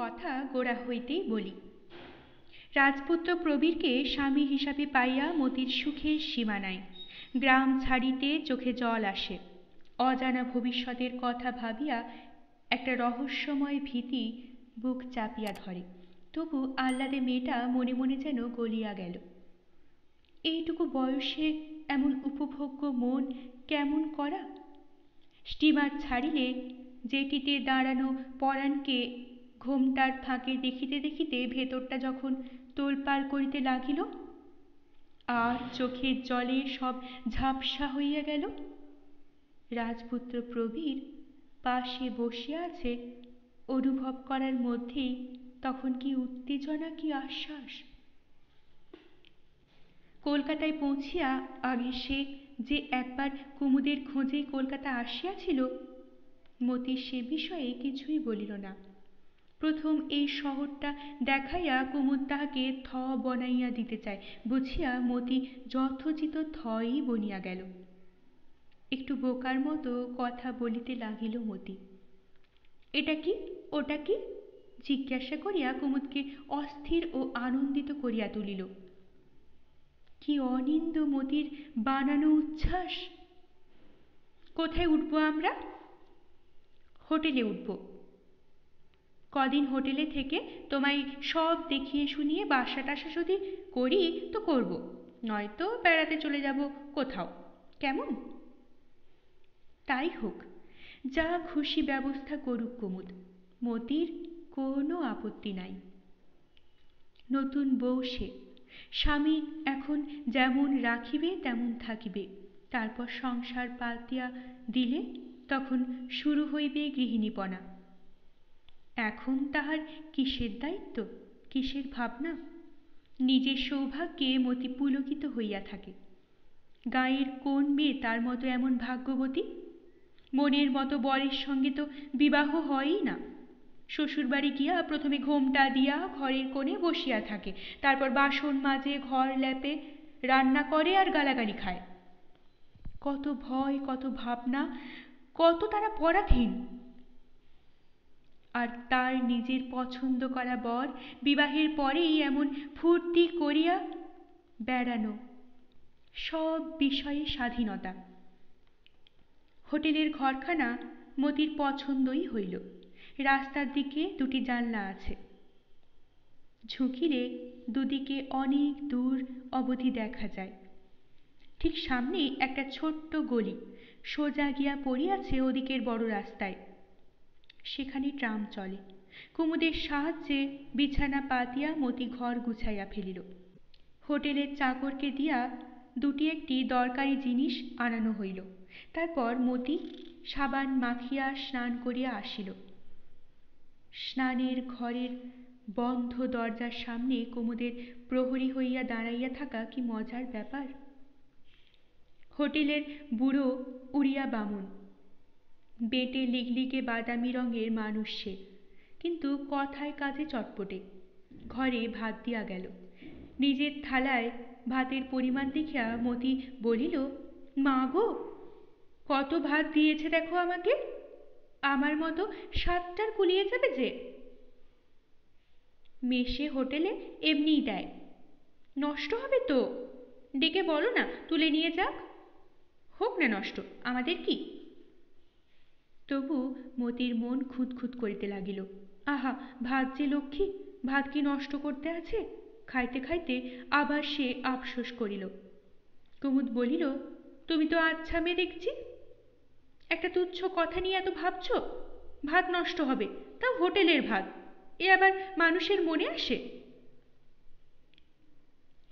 কথা গোড়া হইতেই বলি। রাজপুত্র প্রবীরকে স্বামী হিসাবে পাইয়া মতির সুখের সীমা নাই। গ্রাম ছাড়িতে চোখে জল আসে। অজানা ভবিষ্যতের কথা ভাবিয়া একটা রহস্যময় ভীতি বুক চাপিয়া ধরে। তবু আহ্লাদে মেয়েটা মনে মনে যেন গলিয়া গেল। এইটুকু বয়সে এমন উপভোগ্য মন কেমন করা! স্টিমার ছাড়িলে জেটিতে দাঁড়ানো পরাণকে ঘোমটার ফাঁকে দেখিতে দেখিতে ভেতরটা যখন তোলপাড় করিতে লাগিল, আর চোখের জলে সব ঝাপসা হইয়া গেল। রাজপুত্র প্রবীর পাশে বসিয়া আছে, অনুভব করার মধ্যেই তখন কি উত্তেজনা, কি আশ্বাস! কলকাতায় পৌঁছিয়া আগে সে যে একবার কুমুদের খোঁজেই কলকাতা আসিয়াছিল, মতি সে বিষয়ে কিছুই বলিল না। প্রথম এই শহরটা দেখাইয়া কুমুদ তাহাকে থ বনাইয়া দিতে চায় বুঝিয়া মতি যথোচিত থই বনিয়া গেল। একটু বোকার মতো কথা বলিতে লাগিল মতি। এটা কি, ওটা কি জিজ্ঞাসা করিয়া কুমুদকে অস্থির ও আনন্দিত করিয়া তুলিল। কি অনিন্দ মতির বানানো উচ্ছ্বাস! কোথায় উঠবো আমরা? হোটেলে উঠব। কদিন হোটেলে থেকে তোমায় সব দেখিয়ে শুনিয়ে বাসা টাসা যদি করি তো করব, নয়তো বেড়াতে চলে যাব কোথাও। কেমন? তাই হোক, যা খুশি ব্যবস্থা করুক কুমুদ, মতির কোনো আপত্তি নাই। নতুন বউ সে, স্বামী এখন যেমন রাখিবে তেমন থাকিবে, তারপর সংসার পাতিয়া দিলে তখন শুরু হইবে গৃহিণীপনা। এখন তাহার কিসের দায়িত্ব, কিসের ভাবনা! নিজের সৌভাগ্যে মতি পুলকিত হইয়া থাকে। গাঁয়ের কোন মেয়ে তার মতো এমন ভাগ্যবতী? মনের মতো বরের সঙ্গে তো বিবাহ হয়ই না। শ্বশুরবাড়ি গিয়া প্রথমে ঘোমটা দিয়া ঘরের কোণে বসিয়া থাকে, তারপর বাসন মাজে, ঘর লেপে, রান্না করে আর গালাগালি খায়। কত ভয়, কত ভাবনা, কত তারা পরাধীন! আর তার নিজের পছন্দ করা বর বিবাহের পরেই এমন ফুর্তি করিয়া বেড়ানো, সব বিষয়ে স্বাধীনতা। হোটেলের ঘরখানা মতির পছন্দই হইল। রাস্তার দিকে দুটি জানলা আছে, ঝুঁকিলে দুদিকে অনেক দূর অবধি দেখা যায়। ঠিক সামনে একটা ছোট্ট গলি সোজা গিয়া পড়িয়াছে ওদিকের বড় রাস্তায়। সেখানে ট্রাম চলে। কুমুদের সাহায্যে বিছানা পাতিয়া মতি ঘর গুছাইয়া ফেলিল। হোটেলের চাকরকে দিয়া দুটি একটি দরকারি জিনিস আনানো হইল। তারপর মতি সাবান মাখিয়া স্নান করিয়া আসিল। স্নানের ঘরের বন্ধ দরজার সামনে কুমুদের প্রহরী হইয়া দাঁড়াইয়া থাকা কি মজার ব্যাপার! হোটেলের বুড়ো উড়িয়া বামুন, বেটে লিগলিগে বাদামি রঙের মানুষ সে, কিন্তু কথায় কাজে চটপটে। ঘরে ভাত দিয়া গেল। নিজের থালায় ভাতের পরিমাণ দেখিয়া মতি বলিল, মা গো, কত ভাত দিয়েছে দেখো আমাকে, আমার মতো 7টার কুলিয়ে যাবে যে। মেসে হোটেলে এমনিই দেয়, নষ্ট হবে তো, ডেকে বলো না তুলে নিয়ে যাক। হোক না নষ্ট, আমাদের কি? তবু মতির মন খুঁতখুত করিতে লাগিল। আহা, ভাত যে লক্ষ্মী, ভাত কি নষ্ট করতে আছে? খাইতে খাইতে আবার সে আফসোস করিল। কুমুদ বলিল, তুমি তো আচ্ছা মেয়ে দেখছি, একটা তুচ্ছ কথা নিয়ে এত ভাবছ। ভাত নষ্ট হবে, তাও হোটেলের ভাত, এ আবার মানুষের মনে আসে?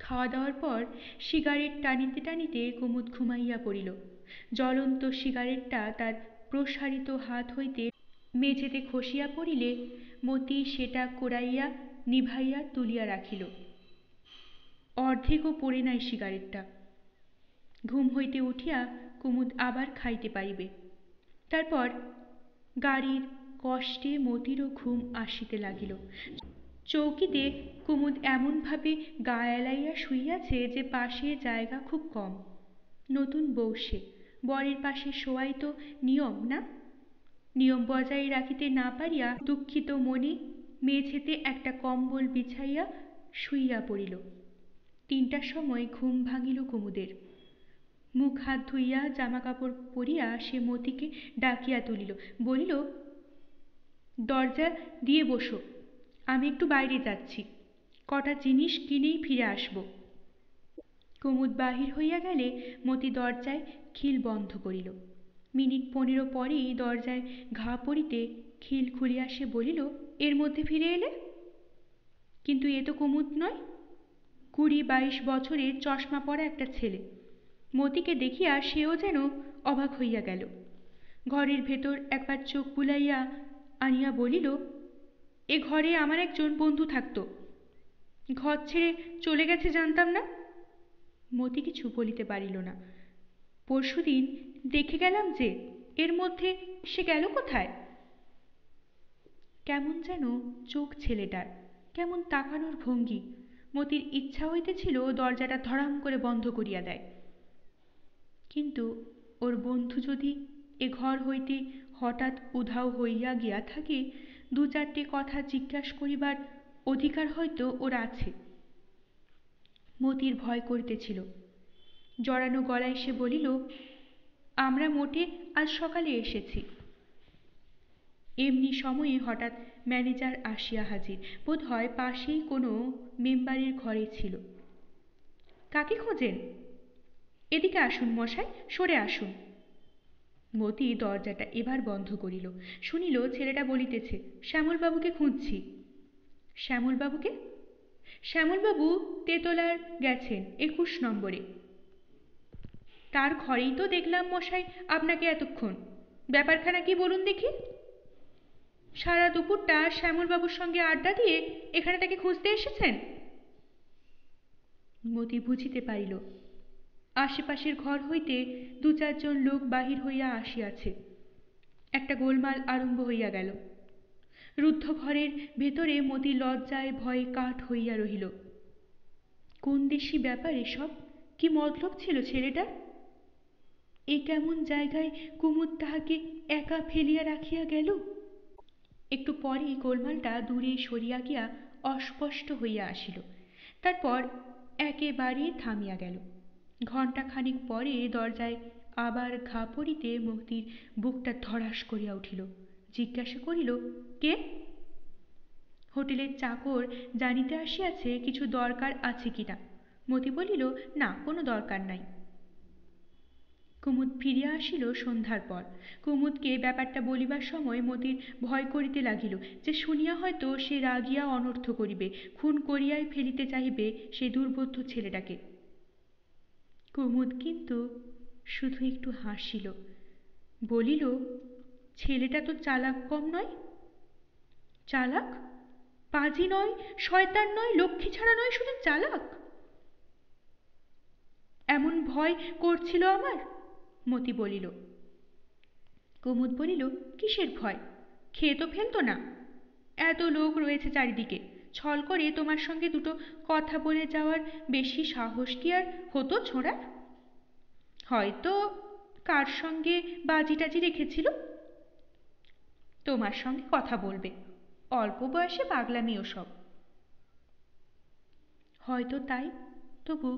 খাওয়া দাওয়ার পর সিগারেট টানিতে টানিতে কুমুদ ঘুমাইয়া পড়িল। জ্বলন্ত সিগারেটটা তার প্রসারিত হাত হইতে মেঝেতে খসিয়া পড়িলে মতি সেটা কুড়াইয়া নিভাইয়া তুলিয়া রাখিল। অর্ধেকও পড়ে নাই সিগারেটটা। ঘুম হইতে উঠিয়া কুমুদ আবার খাইতে পারিবে। তারপর গাড়ির কষ্টে মতিরও ঘুম আসিতে লাগিল। চৌকিতে কুমুদ এমনভাবে গা এলাইয়া শুইয়াছে যে পাশে জায়গা খুব কম। নতুন বউ সে, বরের পাশে শোয়াই তো নিয়ম না? নিয়ম বজায় রাখিতে না পারিয়া দুঃখিত মনে মেঝেতে একটা কম্বল বিছাইয়া শুইয়া পড়িল। 3টার সময় ঘুম ভাঙিল কুমুদের। মুখ হাত ধুইয়া জামা কাপড় পরিয়া সে মতিকে ডাকিয়া তুলিল, বলিল, দরজা দিয়ে বসো, আমি একটু বাইরে যাচ্ছি, কটা জিনিস কিনেই ফিরে আসব। কুমুদ বাহির হইয়া গেলে মতি দরজায় খিল বন্ধ করিল। মিনিট 15 পরেই দরজায় ঘা পড়িতে খিল খুলিয়া সে বলিল, এর মধ্যে ফিরে এলে? কিন্তু এ তো কুমুদ নয়, 20-22 বছরের চশমা পরা একটা ছেলে। মতিকে দেখিয়া সেও যেন অবাক হইয়া গেল। ঘরের ভেতর একবার চোখ বুলাইয়া আনিয়া বলিল, এ ঘরে আমার একজন বন্ধু থাকত, ঘর ছেড়ে চলে গেছে জানতাম না। মতি কিছু বলিতে পারিল না। পরশুদিন দেখে গেলাম যে, এর মধ্যে সে গেল কোথায়? কেমন যেন চোখ ছেলেটার, কেমন তাকানোর ভঙ্গি। মতির ইচ্ছা হইতেছিল দরজাটা ধড়াম করে বন্ধ করিয়া দেয়। কিন্তু ওর বন্ধু যদি এ ঘর হইতে হঠাৎ উধাও হইয়া গিয়া থাকে, 2-4টে কথা জিজ্ঞাসা করিবার অধিকার হয়তো ওর আছে। মতির ভয় করিতেছিল। জড়ানো গলায় সে বলিল, আমরা মোটে আজ সকালে এসেছি। এমনি সময়ে হঠাৎ ম্যানেজার আসিয়া হাজির, বোধ হয় পাশেই কোনো মেম্বারের ঘরে ছিল। কাকে খোঁজেন? এদিকে আসুন মশাই, সরে আসুন। মতি দরজাটা এবার বন্ধ করিল। শুনিল ছেলেটা বলিতেছে, শ্যামলবাবুকে খুঁজছি। শ্যামলবাবুকে? শ্যামলবাবু তেতলার গেছেন 21 নম্বরে। তার ঘরেই তো দেখলাম মশাই আপনাকে এতক্ষণ। ব্যাপারখানা কি বলুন দেখি? সারা দুপুরটা শ্যামলবাবুর সঙ্গে আড্ডা দিয়ে এখানে তাকে খুঁজতে এসেছেন? মতি বুঝিতে পারিল আশেপাশের ঘর হইতে 2-4 জন লোক বাহির হইয়া আসিয়াছে। একটা গোলমাল আরম্ভ হইয়া গেল। রুদ্ধ ঘরের ভেতরে মতি লজ্জায় ভয়ে কাঠ হইয়া রহিল। কোন দেশি ব্যাপার এসব? কি মতলব ছিল ছেলেটার? এ কেমন জায়গায় কুমুদ তাহাকে একা ফেলিয়া রাখিয়া গেল? একটু পরেই গোলমালটা দূরে সরিয়া গিয়া অস্পষ্ট হইয়া আসিল, তারপর একেবারে থামিয়া গেল। ঘণ্টাখানিক পরে দরজায় আবার ঘা পড়িতে মতির বুকটা ধড়াস করিয়া উঠিল। জিজ্ঞাসা করিল, কে? হোটেলের চাকর জানিতে আসিয়াছে কিছু দরকার আছে কিনা। মতি বলিল, না, কোনো দরকার নাই। কুমুদ ফিরিয়া আসিল সন্ধ্যার পর। কুমুদকে ব্যাপারটা বলিবার সময় মতির ভয় করিতে লাগিল যে শুনিয়া হয়তো সে রাগিয়া অনর্থ করিবে, খুন করিয়াই ফেলিতে চাহিবে সেই দুর্বোধ্য ছেলেটাকে। কুমুদ কিন্তু শুধু একটু হাসিল, বলিল, ছেলেটা তো চালাক কম নয়। চালাক? পাজি নয়, শয়তান নয়, লক্ষ্মী ছাড়া নয়, শুধু চালাক। এমন ভয় করছিল আমার? মতি বলিল। কুমুদ বলিল, কিসের ভয়? খেয়ে তো ফেলতো না। এত লোক রয়েছে চারিদিকে, ছল করে তোমার সঙ্গে দুটো কথা বলে যাওয়ার বেশি সাহস কি আর হতো ছোঁড়ার? হয়তো কার সঙ্গে বাজি টাজি রেখেছিল। তোমার সঙ্গে কথা বলবে, অল্প বয়সে পাগলামি ওসব। হয়তো তাই, তবু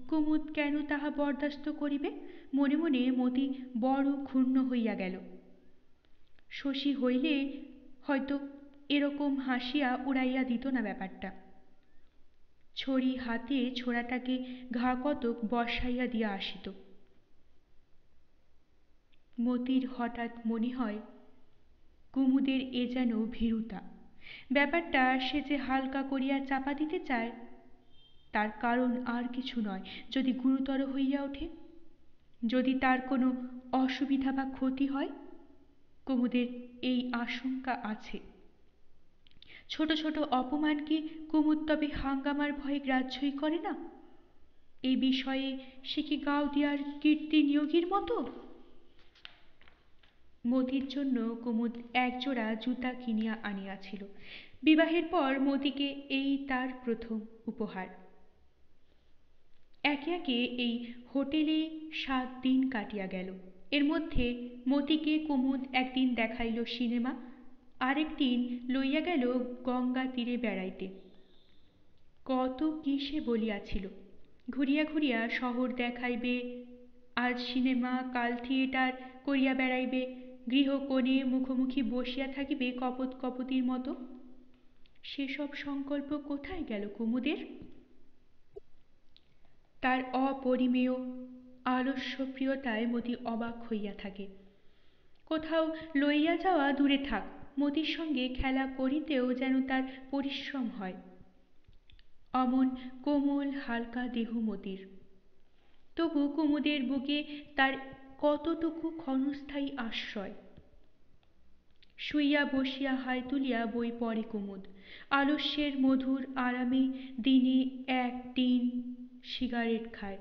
কুমুদ কেন তাহা বরদাস্ত করিবে? মনে মনে মতি বড় ক্ষুণ্ণ হইয়া গেল। শশী হইলে হয়তো এরকম হাসিয়া উড়াইয়া দিত না ব্যাপারটা। ছড়ি হাতে ছোড়াটাকে ঘা কতক বসাইয়া দিয়া আসিত। মতির হঠাৎ মনে হয় কুমুদের এ যেন ভীরুতা। ব্যাপারটা সে যে হালকা করিয়া চাপা দিতে চায়, তার কারণ আর কিছু নয়। যদি গুরুতর হইয়া ওঠে, যদি তার কোনো অসুবিধা বা ক্ষতি হয়, কুমুদের এই আশঙ্কা আছে। ছোট ছোট অপমান কি কুমুদ তবে হাঙ্গামার ভয়ে গ্রাহ্যই করে না? এই বিষয়ে সে কি গাওদিয়ার কীর্তি নিয়োগীর মতো? মতির জন্য কুমুদ একজোড়া জুতা কিনিয়া আনিয়াছিল। বিবাহের পর মতিকে এই তার প্রথম উপহার। একে একে এই হোটেলে 7 দিন কাটিয়া গেল। এর মধ্যে মতিকে কুমুদ একদিন দেখাইল সিনেমা, আরেকদিন লইয়া গেল গঙ্গা তীরে বেড়াইতে। কত কি সে বলিয়াছিল, ঘুরিয়া ঘুরিয়া শহর দেখাইবে, আজ সিনেমা কাল থিয়েটার করিয়া বেড়াইবে, গৃহকোণে মুখোমুখি বসিয়া থাকিবে কপত কপতির মতো। সেসব সংকল্প কোথায় গেল কুমুদের? তার অপরিমেয় আলস্যপ্রিয়তায় মতি অবাক হইয়া থাকে। কোথাও লইয়া যাওয়া দূরে থাক, মতির সঙ্গে খেলা করিতেও যেন তার পরিশ্রম হয়। অমন কোমল হালকা দেহ মতির, তবু কুমুদের বুকে তার কতটুকু ক্ষণস্থায়ী আশ্রয়। শুইয়া বসিয়া হাই তুলিয়া বই পড়ে কুমুদ, আলস্যের মধুর আরামে দিনে 1 টিন সিগারেট খায়,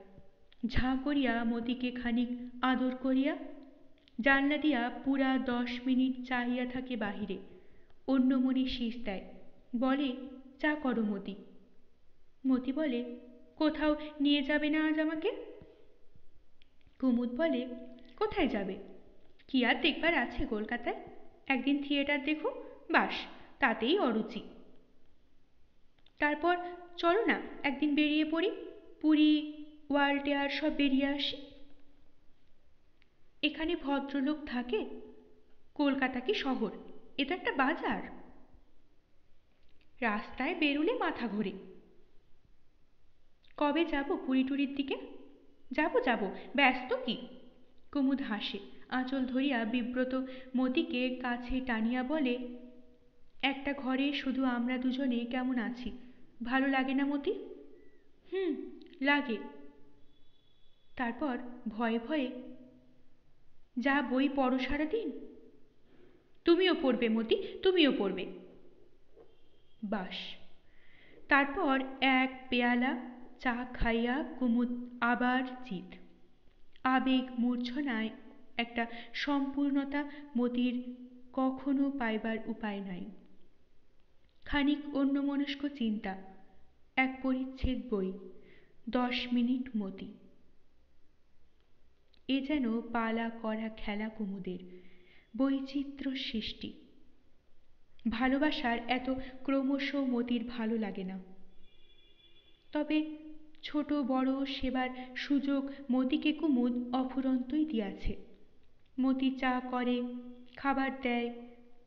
ঝাঁ করিয়া মতিকে খানিক আদর করিয়া জানলা দিয়া পুরা 10 মিনিট চাহিয়া থাকে বাহিরে। অন্যমনে শীষ দেয়, বলে চা করো মতি। মতি বলে, কোথাও নিয়ে যাবে না আজ আমাকে? কুমুদ বলে, কোথায় যাবে? কি আর দেখবার আছে কলকাতায়? একদিন থিয়েটার দেখো, বাস, তাতেই অরুচি। তারপর চলো না একদিন বেরিয়ে পড়ি, পুরী ওয়ালটেয়ার সব বেরিয়ে আসি। এখানে ভদ্রলোক থাকে? কলকাতা কি শহর? এ তো একটা বাজার। রাস্তায় বেরুলে মাথা ঘোরে। কবে যাব পুরী টুরির দিকে? যাবো যাবো, ব্যস্ত কি? কুমুদ হাসে, আঁচল ধরিয়া বিব্রত মতিকে কাছে টানিয়া বলে, একটা ঘরে শুধু আমরা দুজনে কেমন আছি, ভালো লাগে না মতি? লাগে। তারপর ভয়ে ভয়ে, যা বই পড়ো সারাদিন। তুমিও পড়বে মতি, তুমিও পড়বে। বাস। তারপর 1 পেয়ালা চা খাইয়া কুমুদ আবার চিত। আবেগ মূর্ছনায় একটা সম্পূর্ণতা মতির কখনো পাইবার উপায় নাই। খানিক অন্যমনস্ক চিন্তা, 1 পরিচ্ছেদ বই, 10 মিনিট মতি। এ যেন পালা করা খেলা কুমুদের, বৈচিত্র্য সৃষ্টি। ভালোবাসার এত ক্রমশ মতির ভালো লাগে না। তবে ছোট বড় সেবার সুযোগ মতিকে কুমুদ অফুরন্তই দিয়াছে। মতি চা করে, খাবার দেয়,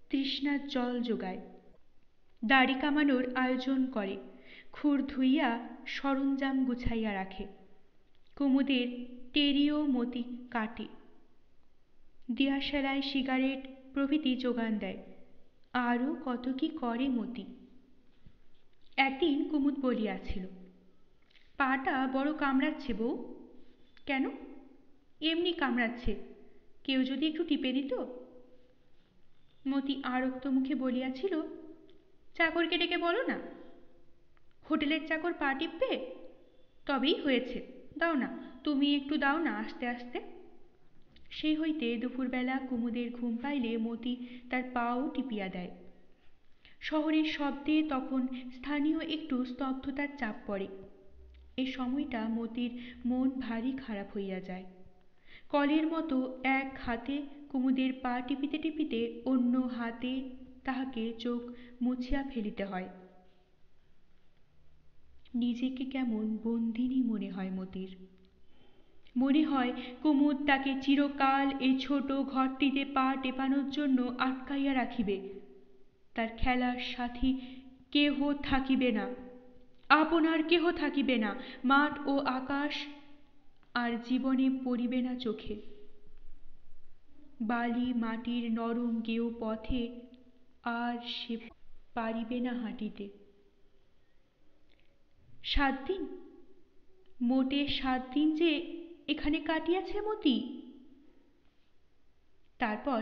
তৃষ্ণার জল যোগায়, দাড়ি কামানোর আয়োজন করে, খুর ধুইয়া সরঞ্জাম গুছাইয়া রাখে, কুমুদের টেরিও মতি কাটে, দিয়াশালায় সিগারেট প্রভৃতি যোগান দেয়। আরও কত কি করে মতি। একদিন কুমুদ বলিয়াছিল, পাটা বড় কামড়াচ্ছে বউ। কেন? এমনি কামড়াচ্ছে, কেউ যদি একটু টিপে দিত। মতি আরক্ত মুখে বলিয়াছিল, চাকরকে ডেকে বলো না। হোটেলের চাকর পা টিপবে? তবেই হয়েছে, দাও না, তুমি একটু দাও না, আস্তে আস্তে। সেই হইতে দুপুরবেলা কুমুদের ঘুম পাইলে মতি তার পাও টিপিয়া দেয়। শহরের শব্দে তখন স্থানীয় একটু স্তব্ধতার চাপ পড়ে। এ সময়টা মতির মন ভারী খারাপ হইয়া যায়। কলের মতো 1 হাতে কুমুদের পা টিপিতে টিপিতে অন্য হাতে তাহাকে চোখ মুছিয়া ফেলিতে হয়। নিজেকে কেমন বন্দিনী মনে হয় মতির। মনে হয় কুমুদ তাকে চিরকাল এই ছোট ঘরটিতে পা টেপানোর জন্য আটকাইয়া রাখিবে। তার খেলার সাথী কেহ থাকিবে না, আপনার কেহ থাকিবে না, মাঠ ও আকাশ আর জীবনে পড়িবে না চোখে। বালি মাটির নরম গেও পথে আর সে পারিবে না হাঁটিতে। 7 দিন, মোটে 7 দিন যে এখানে কাটিয়াছে মতি। তারপর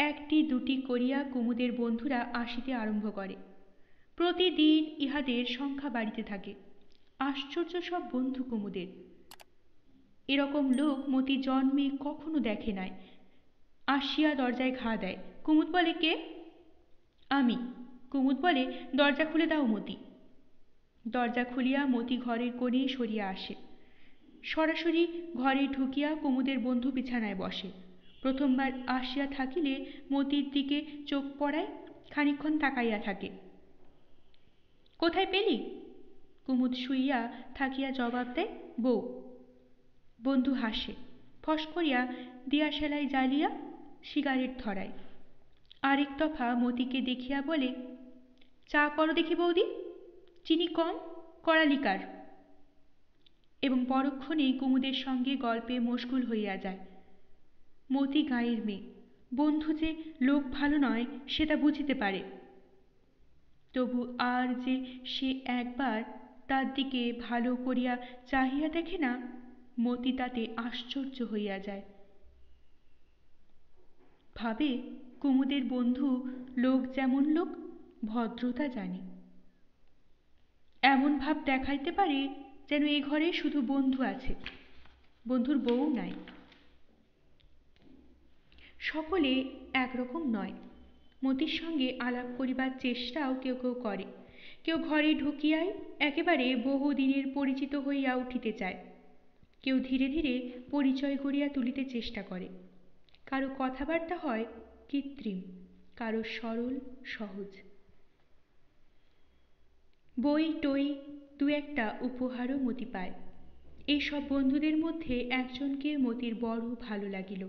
1টি 2টি করিয়া কুমুদের বন্ধুরা আসিতে আরম্ভ করে। প্রতিদিন ইহাদের সংখ্যা বাড়িতে থাকে। আশ্চর্য সব বন্ধু কুমুদের। এরকম লোক মতি জন্মে কখনো দেখে নাই। আসিয়া দরজায় ঘা দেয়। কুমুদ বলে, কে? আমি। কুমুদ বলে, দরজা খুলে দাও মতি। দরজা খুলিয়া মতি ঘরের কোণে সরিয়া আসে। সরাসরি ঘরে ঢুকিয়া কুমুদের বন্ধু বিছানায় বসে। প্রথমবার আসিয়া থাকিলে মতির দিকে চোখ পড়ায়, খানিকক্ষণ তাকাইয়া থাকে। কোথায় পেলি? কুমুদ শুইয়া থাকিয়া জবাব দেয়, বউ। বন্ধু হাসে, ফস করিয়া দিয়াশালাই জ্বালিয়া সিগারেট ধরায়। আরেক দফা মতিকে দেখিয়া বলে, চা করো দেখি বৌদি, চিনি কম, কড়া লিকার। এবং পরক্ষণেই কুমুদের সঙ্গে গল্পে মশগুল হইয়া যায়। মতি গাঁয়ের মেয়ে, বন্ধু যে লোক ভালো নয় সেটা বুঝিতে পারে, তবু আর যে সে একবার তার দিকে ভালো করিয়া চাহিয়া দেখে না, মতি তাতে আশ্চর্য হইয়া যায়। ভাবে কুমুদের বন্ধু লোক যেমন লোক, ভদ্রতা জানে, এমন ভাব দেখাইতে পারে যেন এ ঘরে শুধু বন্ধু আছে, বন্ধুর বউ নাই। সকলে একরকম নয়। মতির সঙ্গে আলাপ করিবার চেষ্টাও কেউ কেউ করে, কেউ ঘরে ঢুকিয়াই একেবারে বহুদিনের পরিচিত হইয়া উঠিতে চায়, কেউ ধীরে ধীরে পরিচয় করিয়া তুলিতে চেষ্টা করে। কারো কথাবার্তা হয় কৃত্রিম, কারো সরল সহজ। বই টই দু একটা উপহারও মতি পায়। এইসব বন্ধুদের মধ্যে একজনকে মতির বড় ভালো লাগিল।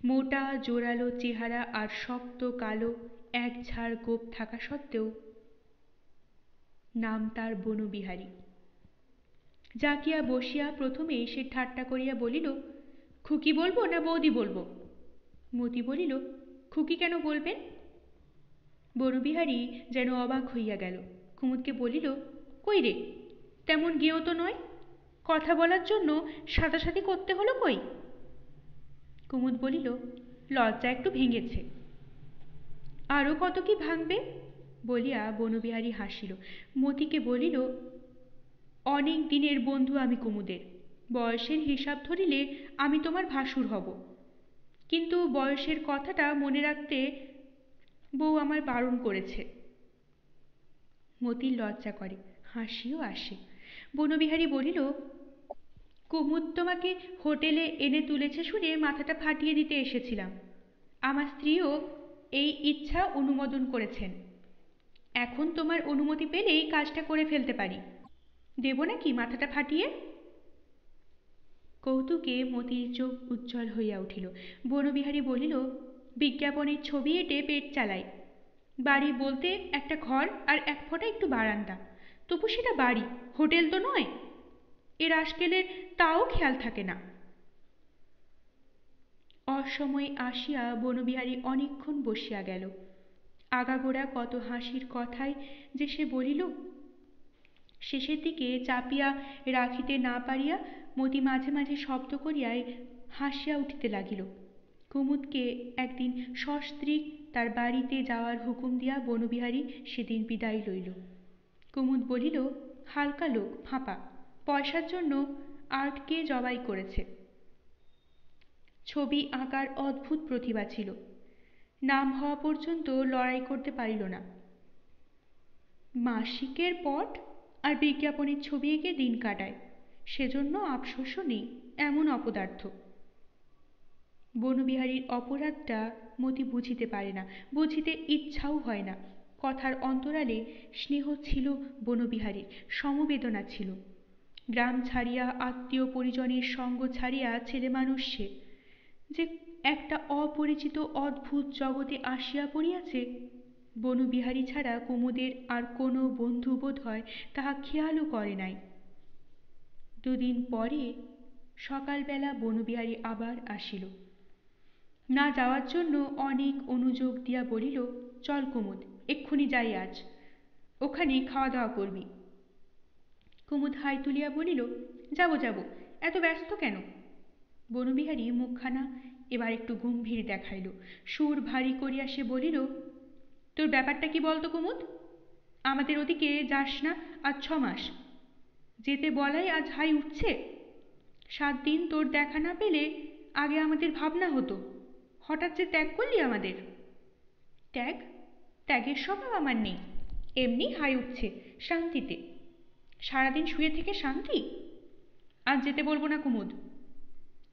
মোটা জোরালো চেহারা আর শক্ত কালো এক ঝাড় গোঁফ থাকা সত্ত্বেও নাম তার বনবিহারী। জাকিয়া বসিয়া প্রথমেই সে ঠাট্টা করিয়া বলিল, খুকি বলবো না বৌদি বলবো? মতি বলিল, খুকি কেন বলবেন? বনবিহারী যেন অবাক হইয়া গেল, কুমুদকে বলিল, কই রে, তেমন গেও তো নয়, কথা বলার জন্য সাদাসাদি করতে হলো কই? কুমুদ বলিল, লজ্জা একটু ভেঙেছে। আরও কত কি ভাঙবে বলিয়া বনবিহারী হাসিল। মতিকে বলিল, অনেক দিনের বন্ধু আমি কুমুদের, বয়সের হিসাব ধরিলে আমি তোমার ভাসুর হব, কিন্তু বয়সের কথাটা মনে রাখতে বউ আমার বারণ করেছে। মতির লজ্জা করে, হাসিও আসে। বনবিহারী বলিল, কুমুদ তোমাকে হোটেলে এনে তুলেছে শুনে মাথাটা ফাটিয়ে দিতে এসেছিলাম। আমার স্ত্রীও এই ইচ্ছা অনুমোদন করেছেন। এখন তোমার অনুমতি পেলেই কাজটা করে ফেলতে পারি। দেব নাকি মাথাটা ফাটিয়ে? কৌতুকে মতির চোখ উজ্জ্বল হইয়া উঠিল। বনবিহারী বলিল, বিজ্ঞাপনের ছবি এঁটে পেট চালাই। বাড়ি বলতে একটা ঘর আর এক ফোঁটা একটু বারান্দা, তবু সেটা বাড়ি, হোটেল তো নয়। এর আজকেলের তাও খেয়াল থাকে না। অসময়ে আসিয়া বনবিহারী অনেকক্ষণ বসিয়া গেল। আগাগোড়া কত হাসির কথাই যে সে বলিল, শেষের দিকে চাপিয়া রাখিতে না পারিয়া মতি মাঝে মাঝে শব্দ করিয়াই হাসিয়া উঠিতে লাগিল। কুমুদকে একদিন সস্ত্রীক তার বাড়িতে যাওয়ার হুকুম দিয়া বনবিহারী সেদিন বিদায় লইল। কুমুদ বলিল, হালকা লোক, ফাঁপা, পয়সার জন্য আর্টকে জবাই করেছে। ছবি আঁকার অদ্ভুত প্রতিভা ছিল, নাম হওয়া পর্যন্ত লড়াই করতে পারিল না। মাসিকের পট আর বিজ্ঞাপনের ছবি এঁকে দিন কাটায়, সেজন্য আফসোসও নেই, এমন অপদার্থ। বনবিহারীর অপরাধটা মতি বুঝিতে পারে না, বুঝিতে ইচ্ছাও হয় না। কথার অন্তরালে স্নেহ ছিল বনবিহারীর, সমবেদনা ছিল। গ্রাম ছাড়িয়া আত্মীয় পরিজনের সঙ্গ ছাড়িয়া ছেলে মানুষ সে, যে একটা অপরিচিত অদ্ভুত জগতে আসিয়া পড়িয়াছে, বনবিহারী ছাড়া কুমুদের আর কোনো বন্ধু বোধ হয় তাহা খেয়ালও করে নাই। দুদিন পরে সকালবেলা বনবিহারী আবার আসিল। না যাওয়ার জন্য অনেক অনুযোগ দিয়া বলিল, চল কুমুদ, এক্ষুনি যাই আজ, ওখানে খাওয়া দাওয়া করবি। কুমুদ হাই তুলিয়া বলিল, যাব যাব, এত ব্যস্ত কেন? বনবিহারী মুখখানা এবার একটু গম্ভীর দেখাইল। সুর ভারী করিয়া সে বলিল, তোর ব্যাপারটা কি বলতো কুমুদ? আমাদের ওদিকে যাস না আজ 6 মাস, যেতে বলাই আজ হাই উঠছে। 7 দিন তোর দেখা না পেলে আগে আমাদের ভাবনা হতো, হঠাৎ যে ত্যাগ করলি আমাদের। ত্যাগ? ত্যাগের স্বভাব আমার নেই, এমনি হাই উঠছে শান্তিতে। সারাদিন শুয়ে থেকে শান্তি? আজ যেতে বলবো না কুমুদ।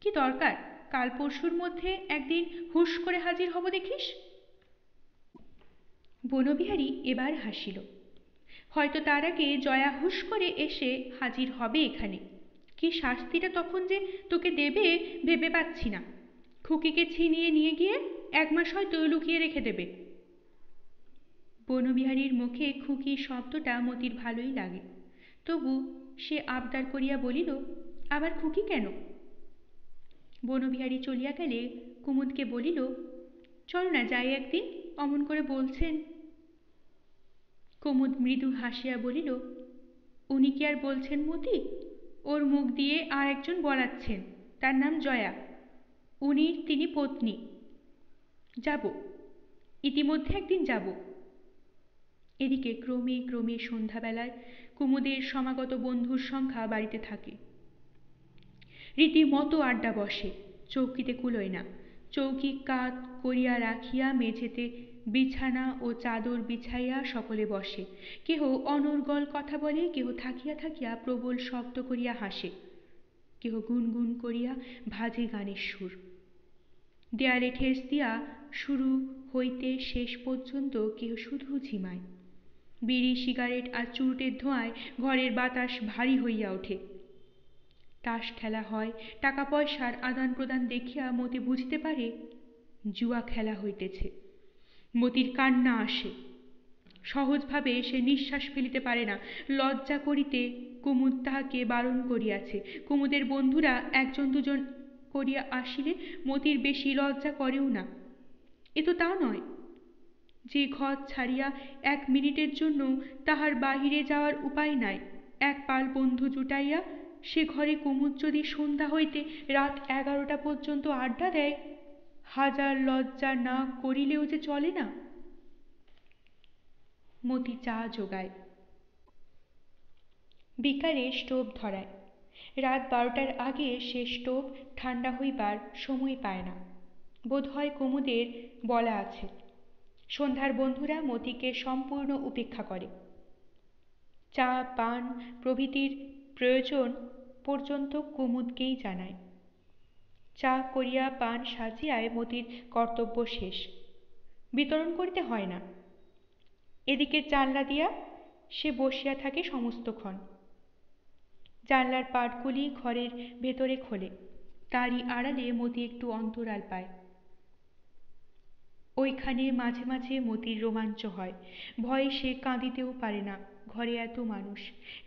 কি দরকার? কাল পরশুর মধ্যে একদিন হুঁশ করে হাজির হব দেখিস। বনবিহারী এবার হাসিল। হয়তো তার আগে জয়া হুঁশ করে এসে হাজির হবে এখানে। কি শাস্তিটা তখন যে তোকে দেবে ভেবে পাচ্ছি না। খুকিকে ছিনিয়ে নিয়ে গিয়ে 1 মাস হয়তো লুকিয়ে রেখে দেবে। বনবিহারীর মুখে খুকি শব্দটা মতির ভালোই লাগে। তবু সে আবদার করিয়া বলিল, আবার খুকি কেন? বনবিহারী চলিয়া গেলে কুমুদকে বলিল, চল না যাই একদিন, অমন করে বলছেন। কুমুদ মৃদু হাসিয়া বলিল, উনি কি আর বলছেন মতি? ওর মুখ দিয়ে আর একজন বলাচ্ছেন, তার নাম জয়া। তিনি পত্নী। যাব, ইতিমধ্যে একদিন যাব। এদিকে ক্রমে ক্রমে সন্ধ্যাবেলায় কুমুদের সমাগত বন্ধুর সংখ্যা বাড়িতে থাকে। রীতিমতো আড্ডা বসে, চৌকিতে কুলোয় না। চৌকি কাত করিয়া রাখিয়া মেঝেতে বিছানা ও চাদর বিছাইয়া সকলে বসে। কেহ অনর্গল কথা বলে, কেহ থাকিয়া থাকিয়া প্রবল শব্দ করিয়া হাসে, কেহ গুনগুন করিয়া ভাজে গানের সুর। দেয়ালে ঠেস দিয়া শুরু হইতে শেষ পর্যন্ত কেহ শুধু ঝিমায়। বিড়ি, সিগারেট আর চুরুটের ধোঁয়ায় ঘরের বাতাস ভারী হইয়া ওঠে। তাস খেলা হয়, টাকা পয়সার আদান প্রদান দেখিয়া মতি বুঝতে পারে জুয়া খেলা হইতেছে। মতির কান্না আসে। সহজভাবে সে নিঃশ্বাস ফেলিতে পারে না। লজ্জা করিতে কুমুদ তাহাকে বারণ করিয়াছে। কুমুদের বন্ধুরা 1জন 2জন করিয়া আসিলে মতির বেশি লজ্জা করেও না। এ তো তা নয় যে ঘর ছাড়িয়া 1 মিনিটের জন্য তাহার বাহিরে যাওয়ার উপায় নাই, 1 পাল বন্ধু জুটাইয়া সে ঘরে কুমুদ যদি সন্ধ্যা হইতে রাত 11টা পর্যন্ত আড্ডা দেয়, হাজার লজ্জা না করিলেও যে চলে না। মতি চা জোগায়, বিকালে স্টোভ ধরায়। রাত 12টার আগে সে স্টোভ ঠান্ডা হইবার সময় পায় না। বোধ হয় কুমুদের বলা আছে। সন্ধ্যার বন্ধুরা মতিকে সম্পূর্ণ উপেক্ষা করে। চা পান প্রভৃতির প্রয়োজন পর্যন্ত কুমুদকেই জানায়। চা করিয়া পান সাজিয়ায় মতির কর্তব্য শেষ, বিতরণ করিতে হয় না। এদিকে জানলা দিয়া সে বসিয়া থাকে সমস্তক্ষণ। জানলার পাটগুলি ঘরের ভেতরে খোলে, তারই আড়ালে মতি একটু অন্তরাল পায়। ওইখানে মাঝে মাঝে মতির রোমাঞ্চ হয়। ভয়ে সে কাঁদিতেও পারে না, ঘরে এত মানুষ।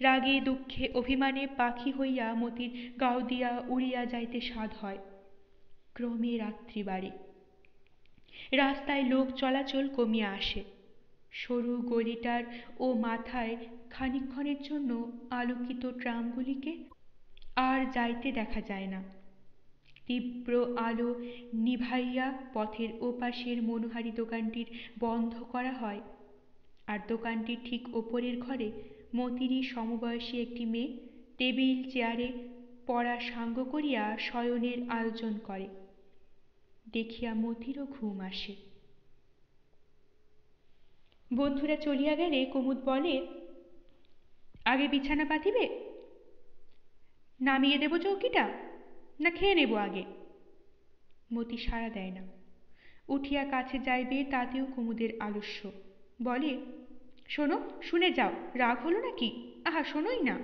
রাগে দুঃখে অভিমানে পাখি হইয়া মতির গাও দিয়া উড়িয়া যাইতে সাধ হয়। ক্রমে রাত্রি বাড়ে, রাস্তায় লোক চলাচল কমিয়া আসে। সরু গলিটার ও মাথায় খানিকক্ষণের জন্য আলোকিত ট্রামগুলিকে আর যাইতে দেখা যায় না। তীব্র আলো নিভাইয়া পথের ওপাশের মনোহারী দোকানটির বন্ধ করা হয়। আর দোকানটির ঠিক ওপরের ঘরে মতিরই সমবয়সী একটি মেয়ে টেবিল চেয়ারে পড়া সাঙ্গ করিয়া শয়নের আয়োজন করে। দেখিয়া মতিরও ঘুম আসে। বন্ধুরা চলিয়া গেলে কুমুদ বলে, আগে বিছানা পাতিবে? নামিয়ে দেব চৌকিটা, না খেয়ে নেব আগে? মতি সাড়া দেয় না। উঠিয়া কাছে যাইবে, তাতেও কুমুদের আলস্য। বলে, শোনো, শুনে যাও, রাগ হলো নাকি? আহা, শোনোই না।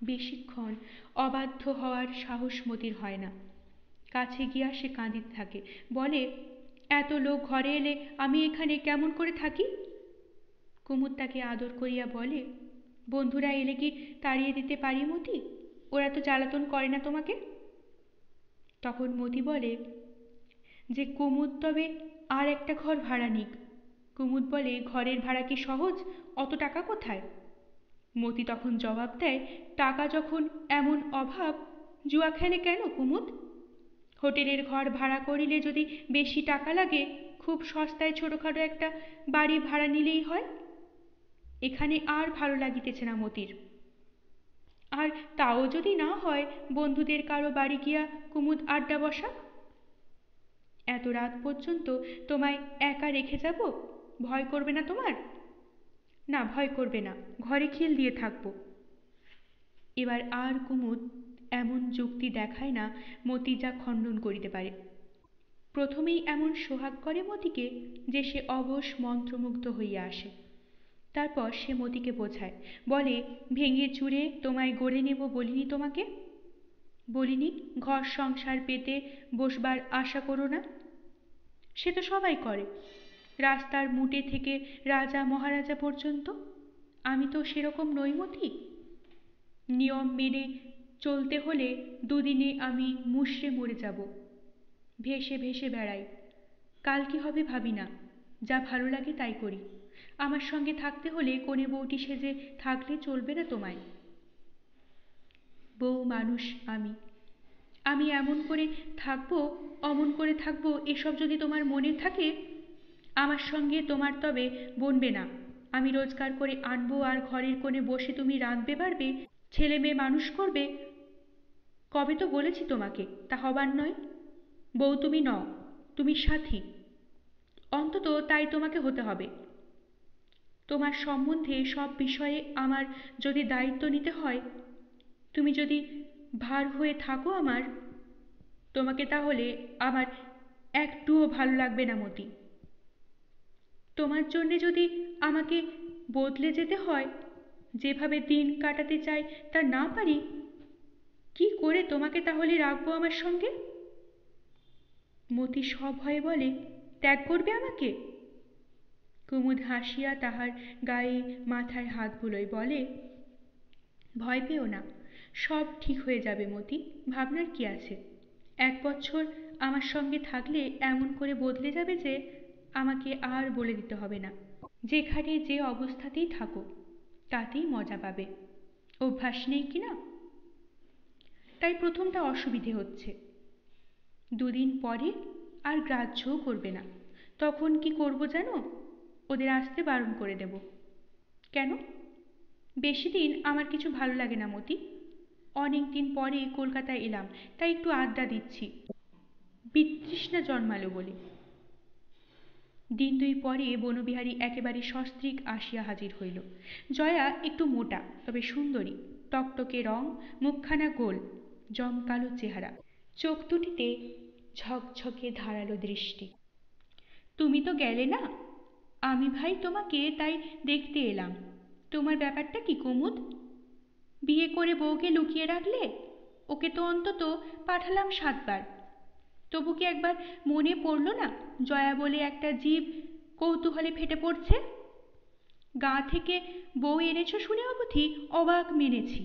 বেশিক্ষণ অবাধ্য হওয়ার সাহস মতির হয় না। কাছে গিয়া সে কাঁদিতে থাকে। বলে, এত লোক ঘরে এলে আমি এখানে কেমন করে থাকি? কুমুদ তাকে আদর করিয়া বলে, বন্ধুরা এলে কি তাড়িয়ে দিতে পারি মতি? ওরা তো জ্বালাতন করে না তোমাকে। তখন মতি বলে যে কুমুদ তবে আর একটা ঘর ভাড়া নিক। কুমুদ বলে, ঘরের ভাড়া কি সহজ? অত টাকা কোথায়? মতি তখন জবাব দেয়, টাকা যখন এমন অভাব, জুয়া খেলে কেন কুমুদ? হোটেলের ঘর ভাড়া করিলে যদি বেশি টাকা লাগে, খুব সস্তায় ছোটখাটো একটা বাড়ি ভাড়া নিলেই হয়। এখানে আর ভালো লাগিতেছে না মতির। আর তাও যদি না হয়, বন্ধুদের কারো বাড়ি গিয়া কুমুদ আড্ডা বসাক। এত রাত পর্যন্ত তোমায় একা রেখে যাব, ভয় করবে না তোমার? না, ভয় করবে না, ঘরে খিল দিয়ে থাকবো। এবার আর কুমুদ এমন যুক্তি দেখায় না মতি যা খণ্ডন করিতে পারে। প্রথমেই এমন সোহাগ করে মতিকে যে সে অবশ মন্ত্রমুগ্ধ হইয়া আসে। তারপর সে মতিকে বোঝায়, বলে, ভেঙে চুরে তোমায় গড়ে নেব বলিনি তোমাকে? বলিনি ঘর সংসার পেতে বসবার আশা করো না? সে তো সবাই করে, রাস্তার মুটে থেকে রাজা মহারাজা পর্যন্ত। আমি তো সেরকম নই মতি। নিয়ম মেনে চলতে হলে দুদিনে আমি মুষড়ে মরে যাব। ভেসে ভেসে বেড়াই, কাল কি হবে ভাবি না, যা ভালো লাগে তাই করি। আমার সঙ্গে থাকতে হলে কোণে বউটি সেজে থাকলে চলবে না তোমায়। বউ মানুষ আমি, আমি এমন করে থাকবো অমন করে থাকবো, এসব যদি তোমার মনে থাকে আমার সঙ্গে তোমার তবে বনবে না। আমি রোজগার করে আনবো আর ঘরের কোণে বসে তুমি রাঁধবে পারবে, ছেলে মেয়ে মানুষ করবে। কবে তো বলেছি তোমাকে তা হবার নয়। বউ তুমি নও, তুমি সাথী, অন্তত তাই তোমাকে হতে হবে। তোমার সম্বন্ধে সব বিষয়ে আমার যদি দায়িত্ব নিতে হয়, তুমি যদি ভার হয়ে থাকো আমার, তোমাকে তাহলে আমার একটুও ভালো লাগবে না মতি। তোমার জন্যে যদি আমাকে বদলে যেতে হয়, যেভাবে দিন কাটাতে চাই তা না পারি, কি করে তোমাকে তাহলে রাখবো আমার সঙ্গে? মতি সভয়ে বলে, ত্যাগ করবে আমাকে? কুমুদ হাসিয়া তাহার গায়ে মাথায় হাত বুলোয়, বলে, ভয় পেও না, সব ঠিক হয়ে যাবে মতি, ভাবনার কি আছে। 1 বছর আমার সঙ্গে থাকলে এমন করে বদলে যাবে যে আমাকে আর বলে দিতে হবে না। যেখানে যে অবস্থাতেই থাকো তাতেই মজা পাবে, অভ্যাস নেই কি না? তাই প্রথমটা অসুবিধে হচ্ছে, 2 দিন পরে আর গ্রাহ্যও করবে না। তখন কি করব জানো? ওদের আসতে বারণ করে দেব। কেন? বেশি দিন আমার কিছু ভালো লাগে না মতি। অনেক দিন পরে কলকাতায় এলাম, তাই একটু আড্ডা দিচ্ছি, বিতৃষ্ণা জন্মালো বলে। দিন 2 পরে বনবিহারী একেবারে সস্ত্রীক আসিয়া হাজির হইল। জয়া একটু মোটা, তবে সুন্দরী, টকটকে রং, মুখখানা গোল, জমকালো চেহারা, চোখ দুটিতে ঝকঝকে ধারালো দৃষ্টি। তুমি তো গেলে না, আমি ভাই তোমাকে তাই দেখতে এলাম। তোমার ব্যাপারটা কি কুমুদ? বিয়ে করে বউকে লুকিয়ে রাখলে? ওকে তো অন্তত পাঠালাম 7 বার, তবু কি একবার মনে পড়ল না জয়া বলে একটা জীব কৌতূহলে ফেটে পড়ছে? গা থেকে বউ এনেছ শুনে অবধি অবাক মেনেছি।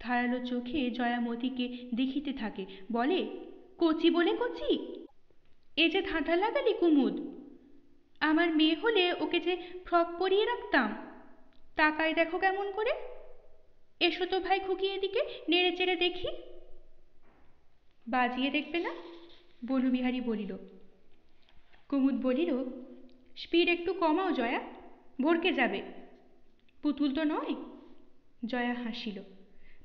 ধারালো চোখে জয়া মতিকে দেখিতে থাকে, বলে, কচি বলে কচি? এ যে ধাঁধা লাগালি কুমুদ, আমার মেয়ে হলে ওকে যে ফ্রক পরিয়ে রাখতাম। তাকায় দেখো কেমন করে। এসো তো ভাই খুকি এদিকে, নেড়ে চেড়ে দেখি। বাজিয়ে দেখবে না? বনবিহারী বলিল। কুমুদ বলিল, স্পিড একটু কমাও জয়া, ভরকে যাবে। পুতুল তো নয়। জয়া হাসিল।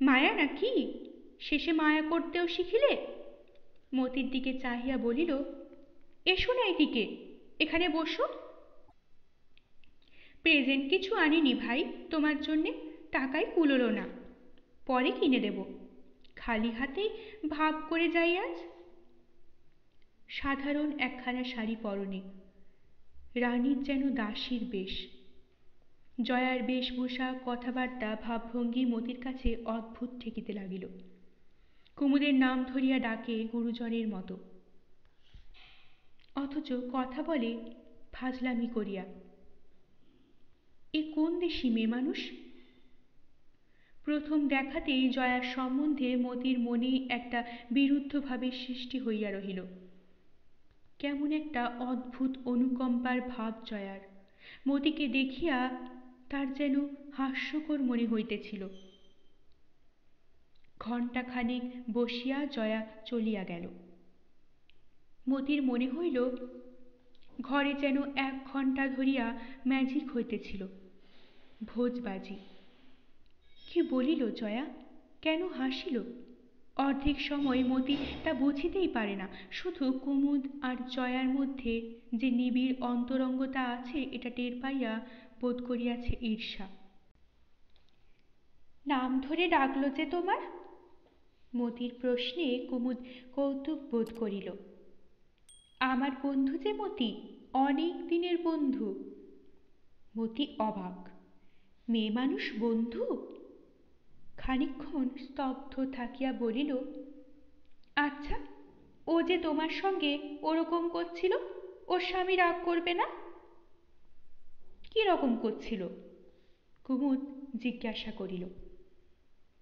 মায়া না কি? শেষে মায়া করতেও শিখিলে? মতির দিকে চাহিয়া বলিল, এসো না এদিকে, এখানে বসো। প্রেজেন্ট কিছু আনিনি ভাই তোমার জন্যে, টাকাই কুলোলো না, পরে কিনে দেব। খালি হাতেই ভাব করে যাই আজ। সাধারণ একখানা শাড়ি পরনে, রানীর যেন দাসীর বেশ। জয়ার বেশভূষা, কথাবার্তা, ভাবভঙ্গি মতির কাছে অদ্ভুত ঠেকিতে লাগিল। কুমুদের নাম ধরিয়া ডাকে গুরুজনের মতো, অথচ কথা বলে ফাজলামি করিয়া। এ কোন দেশি মেয়ে মানুষ? প্রথম দেখাতেই জয়ার সম্বন্ধে মতির মনে একটা বিরুদ্ধ ভাবের সৃষ্টি হইয়া রহিল। কেমন একটা অদ্ভুত অনুকম্পার ভাব জয়ার। মতিকে দেখিয়া তার যেন হাস্যকর মনে হইতেছিল। ঘণ্টাখানেক বসিয়া জয়া চলিয়া গেল। মতির মনে হইল ঘরে যেন 1 ঘণ্টা ধরিয়া ম্যাজিক হইতেছিল, ভোজবাজি। কি বলিল জয়া? কেন হাসিল? অর্ধেক সময় মতি তা বুঝিতেই পারে না। শুধু কুমুদ আর জয়ার মধ্যে যে নিবিড় অন্তরঙ্গতা আছে এটা টের পাইয়া বোধ করিয়াছে ঈর্ষা। নাম ধরে ডাকলো যে তোমার? মতির প্রশ্নে কুমুদ কৌতুক বোধ করিল। আমার বন্ধু যে মতি, অনেক দিনের বন্ধু। মতি অবাক, মেয়ে মানুষ বন্ধু? খানিকক্ষণ স্তব্ধ থাকিয়া বলিল, আচ্ছা, ও যে তোমার সঙ্গে ওরকম করছিল, ওর স্বামী রাগ করবে না? কি রকম করছিল? কুমুদ জিজ্ঞাসা করিল।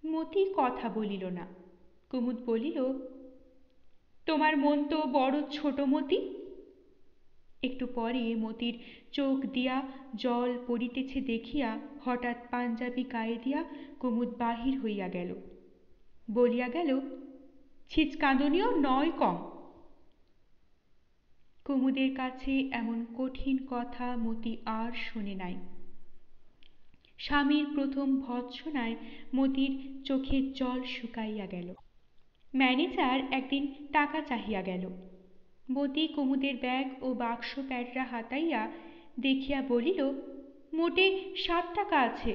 মতি কথা বলিল না। কুমুদ বলিল, তোমার মন তো বড় ছোট মতি। একটু পরে মতির চোখ দিয়া জল পড়িতেছে দেখিয়া হঠাৎ পাঞ্জাবি গায়ে দিয়া কুমুদ বাহির হইয়া গেল। বলিয়া গেল, ছিচকাঁদনীও নয় কম। কুমুদের কাছে এমন কঠিন কথা মতি আর শোনে নাই। স্বামীর প্রথম ভর্ৎসনায় মতির চোখের জল শুকাইয়া গেল। ম্যানেজার একদিন টাকা চাহিয়া গেল। মতি কুমুদের ব্যাগ ও বাক্স প্যাটরা হাতাইয়া দেখিয়া বলিল, মোটে 7 টাকা আছে,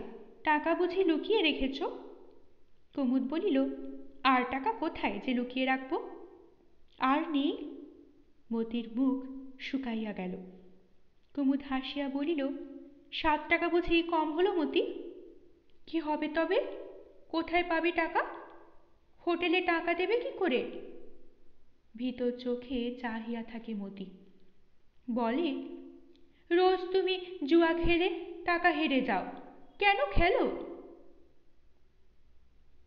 টাকা বুঝি লুকিয়ে রেখেছ? কুমুদ বলিল, আর টাকা কোথায় যে লুকিয়ে রাখব? আর নেই। মতির মুখ শুকাইয়া গেল। কুমুদ হাসিয়া বলিল, 7 টাকা বুঝি কম হলো মতি? কি হবে তবে? কোথায় পাবি টাকা? হোটেলে টাকা দেবে কি করে? ভীত চোখে চাহিয়া থাকে মতি। বলে, রোজ তুমি জুয়া খেলে টাকা হেরে যাও, কেন খেলো?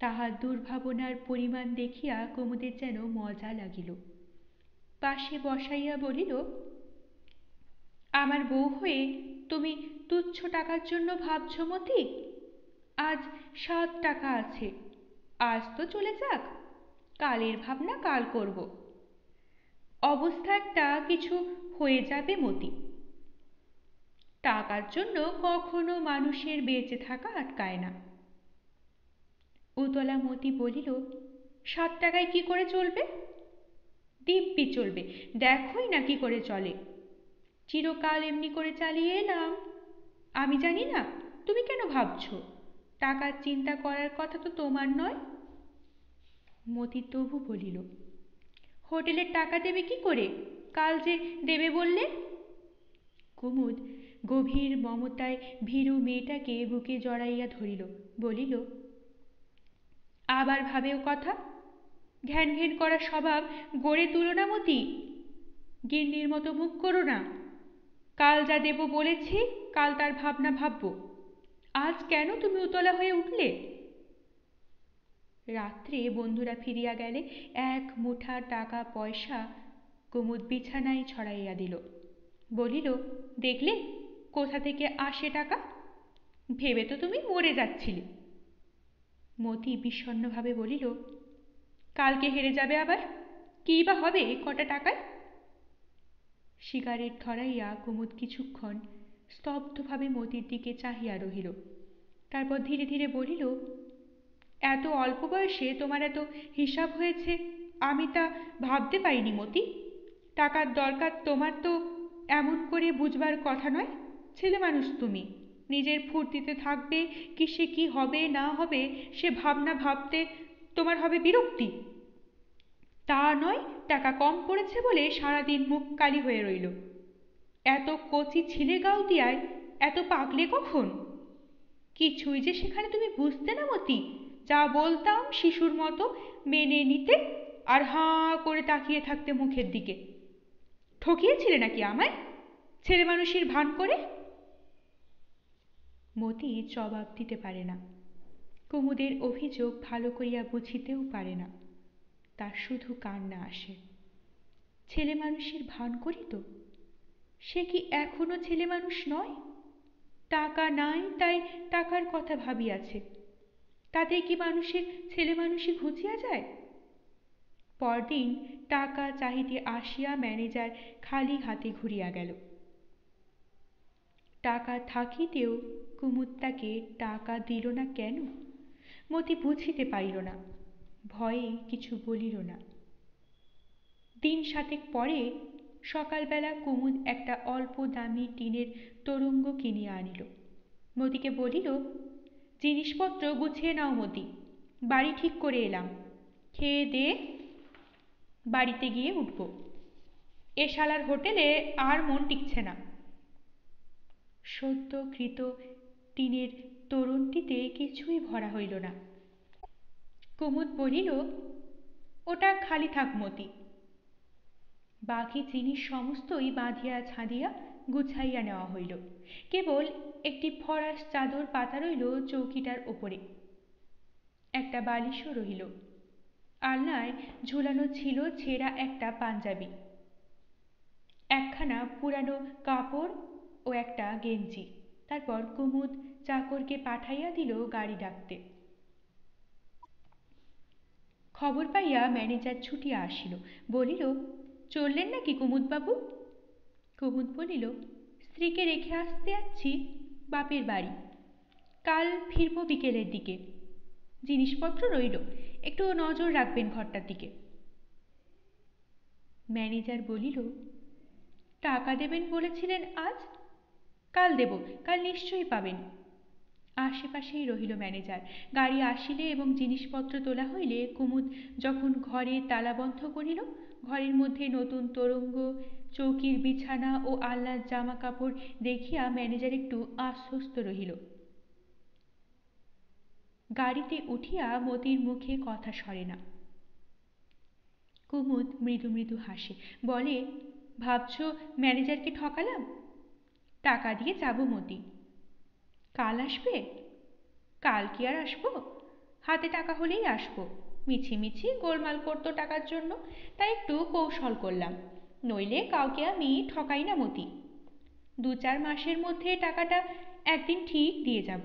তাহার দুর্ভাবনার পরিমাণ দেখিয়া কুমুদের যেন মজা লাগিল। পাশে বসাইয়া বলিল, আমার বউ হয়ে তুমি তুচ্ছ টাকার জন্য ভাবছ মতি? আজ 7 টাকা আছে, আজ তো চলে যাক, কালের ভাবনা কাল করব। অবস্থা একটা কিছু হয়ে যাবে মতি। টাকার জন্য কখনো মানুষের বেঁচে থাকা আটকায় না। উতলা মতি বলিল, 7 টাকায় কি করে চলবে? দিব্যি চলবে, দেখোই না কি করে চলে। চিরকাল এমনি করে চালিয়ে এলাম। আমি জানি না, তুমি কেন ভাবছ? টাকার চিন্তা করার কথা তো তোমার নয়। মতি তবু বলিল, হোটেলের টাকা দেবে কি করে? কাল যে দেবে বললে। কুমুদ গভীর মমতায় ভীরু মেয়েটাকে বুকে জড়াইয়া ধরিল। বলিল, আবার ভাবেও কথা। ঘ্যান ঘ্যান করা স্বভাব গড়ে তুলো না মতি। গিন্নির মতো মুখ করো না। কাল যা দেব বলেছি, কাল তার ভাবনা ভাবব। আজ কেন তুমি উতলা হয়ে উঠলে? রাত্রে বন্ধুরা ফিরিয়া গেলে 1 মুঠা টাকা পয়সা কুমুদ বিছানায় ছড়াইয়া দিল। বলিল, দেখলে কোথা থেকে আসে টাকা? ভেবে তো তুমি মরে যাচ্ছিলে। মতি বিষণ্ণভাবে বলিল, কালকে হেরে যাবে আবার, কি বা হবে কটা টাকায়? সিগারেট ধরাইয়া কুমুদ কিছুক্ষণ স্তব্ধভাবে মতির দিকে চাহিয়া রহিল। তারপর ধীরে ধীরে বলিল, এত অল্প বয়সে তোমার এত হিসাব হয়েছে, আমি তা ভাবতে পারিনি মতি। টাকার দরকার তোমার তো এমন করে বুঝবার কথা নয়। ছেলে মানুষ তুমি, নিজের ফুর্তিতে থাকবে, কিসে কি হবে না হবে সে ভাবনা ভাবতে তোমার হবে বিরক্তি। তা নয়, টাকা কম পড়েছে বলে সারাদিন মুখ কালি হয়ে রইল। এত কচি ছিলে গাউদিয়ায় এত পাকলে কখন? কিছুই যে সেখানে তুমি বুঝতে না মতি। যা বলতাম শিশুর মতো মেনে নিতে, আর হাঁ করে তাকিয়ে থাকতে মুখের দিকে। ঠকিয়েছিলে নাকি আমায়, ছেলে মানুষের ভান করে? মতি জবাব দিতে পারে না। কুমুদের অভিযোগ ভালো করিয়া বুঝিতেও পারে না। তার শুধু কান্না আসে। ছেলে মানুষের ভান করি তো? সে কি এখনো ছেলে মানুষ নয়? টাকা নাই তাই টাকার কথা ভাবিয়াছে, তাতে কি মানুষের ছেলে মানুষই ঘুচিয়া যায়? পরদিন টাকা চাহিতে আসিয়া ম্যানেজার খালি হাতে ঘুরিয়া গেল। টাকা থাকিতেও কুমুদ তাকে টাকা দিল না কেন? মতি বুঝিতে পারিল না, ভয়ে কিছু বলিল না। দিন 7 পরে সকালবেলা কুমুদ একটা অল্প দামি টিনের তোরঙ্গ কিনিয়া আনিল। মতিকে বলিল, জিনিসপত্র গুছিয়ে নাও মতি, বাড়ি ঠিক করে এলাম। খেয়ে দে বাড়িতে গিয়ে উঠব। এ শালার হোটেলে আর মন টিকছে না। সদ্য কৃত টিনের তরুণটিতে কিছুই ভরা হইল না। কুমুদ বলিল, ওটা খালি থাক মতি। বাকি জিনিস সমস্তই বাঁধিয়া ছাঁদিয়া গুছাইয়া নেওয়া হইল। কেবল একটি ফরাস চাদর পাতা রইল চৌকিটার ওপরে। একটা বালিশও রহিল। আলনায় ঝুলানো ছিল ছেঁড়া একটা পাঞ্জাবি, একখানা পুরানো কাপড় ও একটা গেঞ্জি। তারপর কুমুদ চাকরকে পাঠাইয়া দিল গাড়ি ডাকতে। খবর পাইয়া ম্যানেজার ছুটিয়া আসিল। বলিল, চললেন নাকি কুমুদবাবু? কুমুদ বলিল, স্ত্রীকে রেখে আসতে যাচ্ছি বাপের বাড়ি। কাল ফিরব বিকেলের দিকে। জিনিসপত্র রইল, একটু নজর রাখবেন ঘরটার দিকে। ম্যানেজার বলিল, টাকা দেবেন বলেছিলেন আজ? কাল দেব, কাল নিশ্চয়ই পাবেন। আশেপাশেই রহিল ম্যানেজার। গাড়ি আসিলে এবং জিনিসপত্র তোলা হইলে কুমুদ যখন ঘরে তালাবন্ধ করিল, ঘরের মধ্যে নতুন তোরঙ্গ, চৌকির বিছানা ও আহ্লাদ জামা কাপড় দেখিয়া ম্যানেজার একটু আশ্বস্ত রহিল। গাড়িতে উঠিয়া মতির মুখে কথা সরে না। কুমুদ মৃদু মৃদু হাসে, বলে, ভাবছ ম্যানেজারকে ঠকালাম? টাকা দিয়ে যাব মতি। কাল আসবে? কাল কি আর আসবো? হাতে টাকা হলেই আসবো। মিছিমিছি গোলমাল করতো টাকার জন্য, তাই একটু কৌশল করলাম। নইলে কাউকে আমি ঠকাই না মতি। 2-4 মাসের মধ্যে টাকাটা একদিন ঠিক দিয়ে যাব।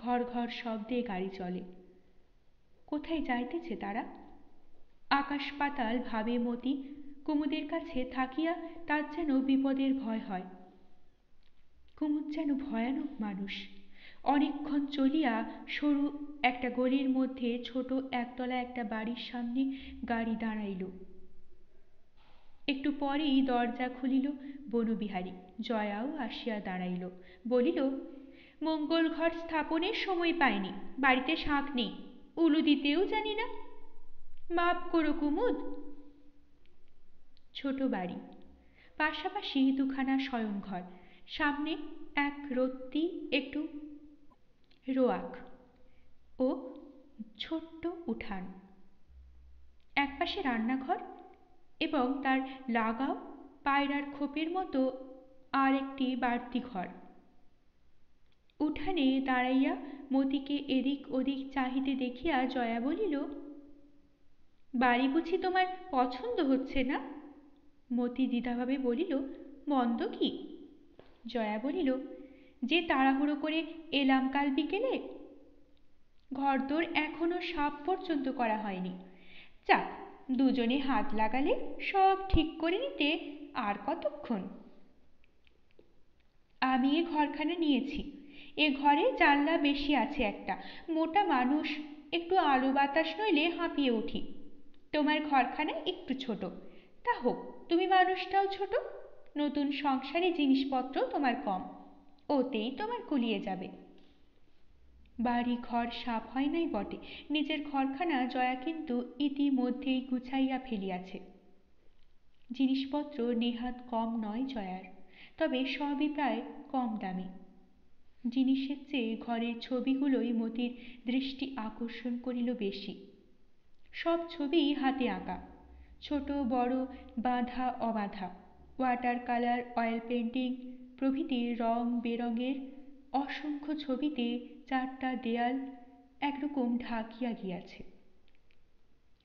ঘর ঘর শব্দে গাড়ি চলে। কোথায় যাইতেছে তারা? আকাশ পাতাল ভাবে মতি। কুমুদের কাছে থাকিয়া তার যেন বিপদের ভয় হয়। কুমুদ যেন ভয়ানক মানুষ। অনেকক্ষণ চলিয়া সরু একটা গলির মধ্যে ছোট একতলা একটা বাড়ির সামনে গাড়ি দাঁড়াইল। একটু পরেই দরজা খুলিল বনবিহারী। জয়াও আসিয়া দাঁড়াইল। বলিল, মঙ্গল ঘট স্থাপনের সময় পাইনি, বাড়িতে শাঁখ নেই, উলু দিতেও জানি না, মাপ করো কুমুদ। ছোট বাড়ি, পাশাপাশি দুখানা শয়নঘর, সামনে এক রত্তি একটু রোয়াক ও ছোট্ট উঠান, একপাশে রান্নাঘর এবং তার লাগাও পায়রার খোপের মতো আর একটি বাড়তি ঘর। উঠানে দাঁড়াইয়া মতিকে এদিক ওদিক চাহিতে দেখিয়া জয়া বলিল, বাড়ি বুঝি তোমার পছন্দ হচ্ছে না? মতি দ্বিধাভাবে বলিল, মন্দ কি? জয়া বলিল, যে তাড়াহুড়ো করে এলাম কাল বিকেলে, ঘরদোর এখনো সাপ পর্যন্ত করা হয়নি। যাক, দুজনে হাত লাগালে সব ঠিক করে নিতে আর কতক্ষণ। আমি এ ঘরখানা নিয়েছি। এ ঘরে জানলা বেশি আছে একটা, মোটা মানুষ, একটু আলো বাতাস নইলে হাঁপিয়ে উঠি। তোমার ঘরখানা একটু ছোট, তা হোক, তুমি মানুষটাও ছোট, নতুন সংসারে জিনিসপত্র তোমার কম, ওতেই তোমার কুলিয়ে যাবে। বাড়ি ঘর সাফ হয় নাই বটে, নিজের ঘরখানা জয়া কিন্তু ইতিমধ্যেই গুছাইয়া ফেলিয়াছে। জিনিসপত্র নেহাত কম নয় জয়ার, তবে সবই প্রায় কম দামি। জিনিসের চেয়ে ঘরের ছবিগুলোই মতির দৃষ্টি আকর্ষণ করিল বেশি। সব ছবিই হাতে আঁকা, ছোট বড়, বাঁধা অবাঁধা, ওয়াটার কালার, অয়েল পেন্টিং প্রভৃতি রং বেরঙের অসংখ্য ছবিতে 4টা দেয়াল একরকম ঢাকিয়া গিয়াছে।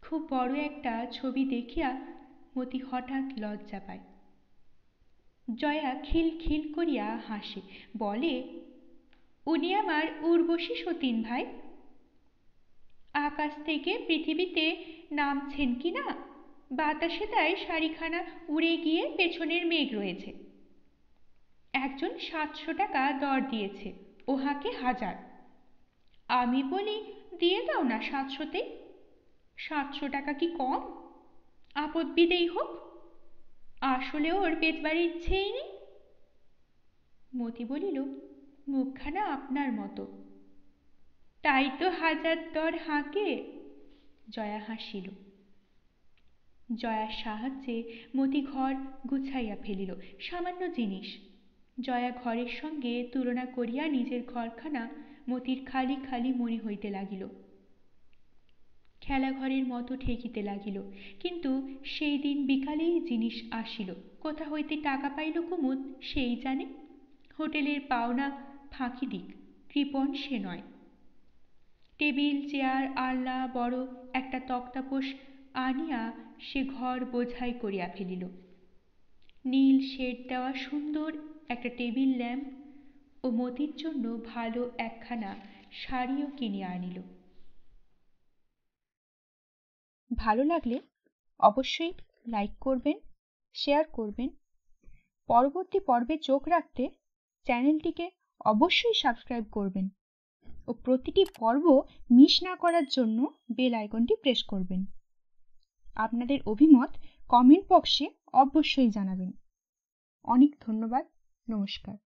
খুব বড় একটা ছবি দেখিয়া মতি হঠাৎ লজ্জা পায়। জয়া খিল খিল করিয়া হাসে, বলে, উনি আমার উর্বশী সতীন ভাই। আকাশ থেকে পৃথিবীতে নামছেন কিনা, বাতাসে তাই শাড়িখানা উড়ে গিয়ে পেছনের মেঘ রয়েছে। একজন 700 টাকা দর দিয়েছে, ওহাকে 1000। আমি বলি, দিয়ে দাও না 700তেই। 700 টাকা কি কম? আপদ বিদেই হোক, আসলে ওর বেচবার ইচ্ছেই নেই। মতি বলিল, মুখখানা আপনার মতো। তাই তো 1000 দর হাঁকে। জয়া হাসিল। জয়ার সাহায্যে মতি ঘর গুছাইয়া ফেলিল। সামান্য জিনিস জয়া ঘরের সঙ্গে তুলনা করিয়া নিজের ঘরখানা মতির খালি খালি মনে হইতে লাগিল। খেলাঘরের মতো ঠেকিতে লাগিল। কিন্তু সেই দিন বিকালেই জিনিস আসিল। কোথা হইতে টাকা পাইল কুমুদ সেই জানে। হোটেলের পাওনা ফাঁকি দিক, কৃপণ সে নয়। টেবিল চেয়ার আলনা বড় একটা তক্তাপোষ আনিয়া সে ঘর বোঝাই করিয়া ফেলিল। নীল শেড দেওয়া সুন্দর একটা টেবিল ল্যাম্প ও মতির জন্য ভালো একখানা শাড়িও কিনিয়া আনিল। ভালো লাগলে অবশ্যই লাইক করবেন, শেয়ার করবেন। পরবর্তী পর্বে চোখ রাখতে চ্যানেলটিকে অবশ্যই সাবস্ক্রাইব করবেন ও প্রতিটি পর্ব মিস না করার জন্য বেল আইকনটি প্রেস করবেন। আপনাদের অভিমত কমেন্ট বক্সে অবশ্যই জানাবেন। অনেক ধন্যবাদ। নমস্কার।